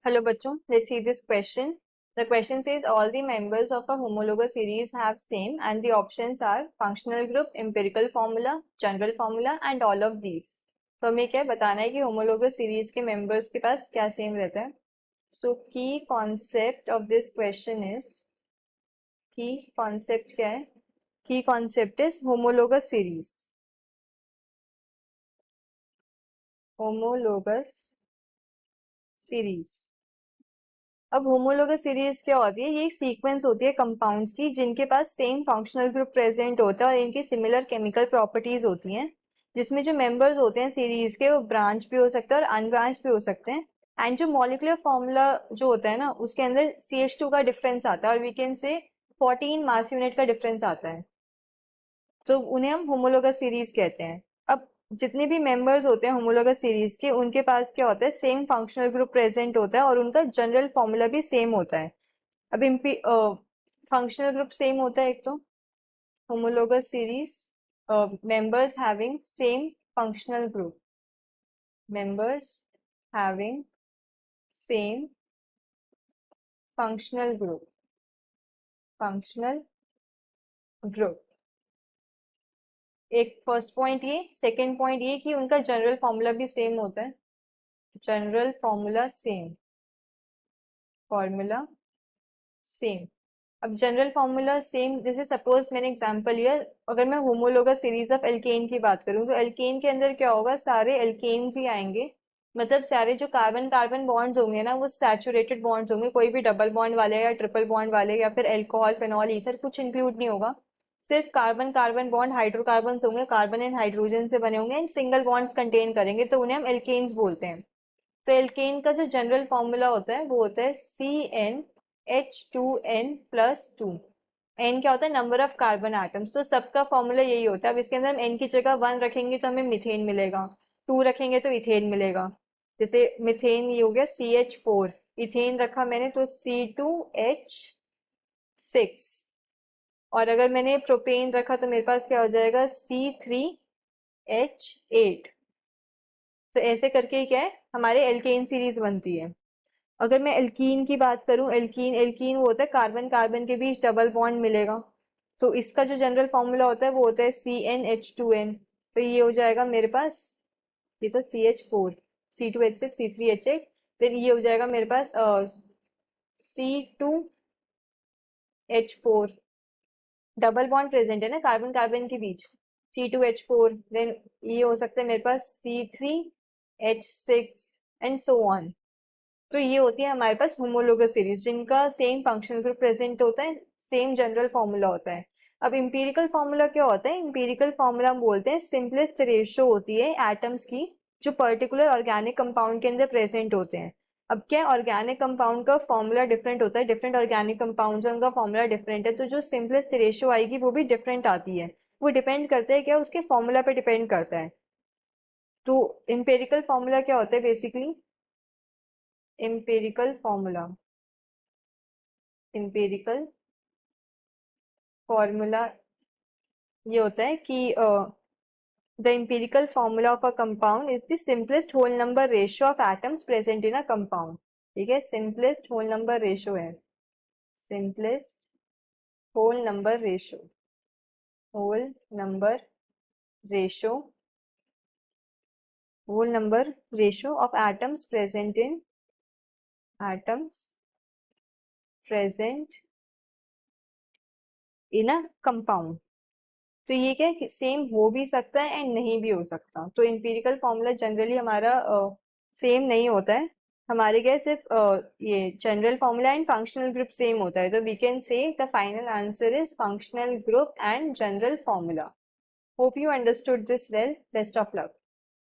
Hello bachon, let's see this question. The question says all the members of a homologous series have same and the options are functional group, empirical formula, general formula and all of these. तो हमें क्या बताना है कि homologous series के members के पास क्या same रहता है. So key concept of this question is, key concept क्या है? Key concept is homologous series. Homologous series. अब होमोलोगस सीरीज क्या होती है? ये एक सीक्वेंस होती है कंपाउंड्स की जिनके पास सेम फंक्शनल ग्रुप प्रेजेंट होता है और इनकी सिमिलर केमिकल प्रॉपर्टीज होती हैं, जिसमें जो मेंबर्स होते हैं सीरीज के वो ब्रांच भी हो सकते हैं और अनब्रांच भी हो सकते हैं. एंड जो मॉलिक्यूलर फॉर्मूला जो होता है ना, उसके अंदर CH2 का डिफरेंस आता है और वी कैन से 14 मास यूनिट का डिफरेंस आता है, तो उन्हें हम होमोलोगस सीरीज कहते हैं. अब जितने भी मेंबर्स होते हैं होमोलोगस सीरीज के, उनके पास क्या होता है? सेम फंक्शनल ग्रुप प्रेजेंट होता है और उनका जनरल फॉर्मूला भी सेम होता है. अब फंक्शनल ग्रुप सेम होता है एक तो homologous series members having same functional group, members having same functional group, functional group. एक फर्स्ट पॉइंट ये. सेकंड पॉइंट ये कि उनका जनरल फॉर्मूला भी सेम होता है. General formula same, formula same. अब जनरल फॉर्मूला सेम, जैसे सपोज मैंने एग्जांपल लिया, अगर मैं होमोलोगस सीरीज ऑफ एल्केन की बात करूं तो एल्केन के अंदर क्या होगा? सारे एल्केन्स ही आएंगे. मतलब सारे जो कार्बन कार्बन बॉन्ड्स होंगे ना, वो सैचुरेटेड बॉन्ड्स होंगे. कोई भी डबल बॉन्ड वाले या ट्रिपल बॉन्ड वाले या फिर एल्कोहल, फेनॉल, ईथर कुछ इंक्लूड नहीं होगा. सिर्फ कार्बन कार्बन बॉन्ड हाइड्रोकार्बन होंगे, कार्बन एंड हाइड्रोजन से बने होंगे एंड सिंगल बॉन्ड्स कंटेन करेंगे, तो उन्हें हम एल्केन्स बोलते हैं. तो एल्केन का जो जनरल फॉर्मूला होता है वो होता है CnH2n+2. एन क्या होता है? Number of carbon atoms. तो सबका फॉर्मूला यही होता है. अब इसके अंदर हम एन की जगह 1 रखेंगे तो हमें मिथेन मिलेगा, 2 रखेंगे तो इथेन मिलेगा. जैसे मिथेन ये हो गया CH4, इथेन रखा मैंने तो C2H6, और अगर मैंने प्रोपेन रखा तो मेरे पास क्या हो जाएगा? C3H8. तो ऐसे करके क्या है, हमारे एल्केन सीरीज बनती है. अगर मैं एल्कीन की बात करूं, एल्कीन एल्कीन वो होता है कार्बन कार्बन के बीच डबल बॉन्ड मिलेगा, तो इसका जो जनरल फॉर्मूला होता है वो होता है CnH2n. तो ये हो जाएगा मेरे पास, ये तो CH4, C2H6, C3H8, देन ये हो जाएगा मेरे पास C2H4. डबल बॉन्ड प्रेजेंट है ना कार्बन कार्बन के बीच, C2H4. देन ये हो सकता है मेरे पास C3H6 एंड सो ऑन. तो ये होती है हमारे पास होमोलोगस सीरीज जिनका सेम फंक्शनल ग्रुप प्रेजेंट होता है, सेम जनरल फॉर्मूला होता है. अब इंपीरिकल फॉर्मूला क्या होता है? इंपीरिकल फॉर्मूला हम बोलते हैं सिंपलेस्ट रेशियो होती है एटम्स की जो पर्टिकुलर ऑर्गेनिक कंपाउंड के अंदर प्रेजेंट होते हैं. अब क्या, ऑर्गेनिक कंपाउंड का फॉर्मूला डिफरेंट होता है, डिफरेंट ऑर्गेनिक कंपाउंड उनका फॉर्मूला डिफरेंट है, तो जो सिंपलेस्ट रेशियो आएगी वो भी डिफरेंट आती है. वो डिपेंड करता है क्या, उसके फॉर्मूला पे डिपेंड करता है. तो इंपेरिकल फॉर्मूला क्या होता है? Basically empirical formula, empirical formula ये होता है कि the empirical formula of a compound is the simplest whole number ratio of atoms present in a compound. ठीक है, simplest whole number ratio है, simplest whole number ratio, whole number ratio, whole number ratio of atoms present in, atoms present in a compound. तो ये क्या है, same हो भी सकता है एंड नहीं भी हो सकता. तो इंपीरिकल फॉर्मूला जनरली हमारा सेम नहीं होता है. हमारे क्या सिर्फ ये general formula and functional group same होता है. तो we can say the final answer is functional group and general formula. Hope you understood this well. Best of luck.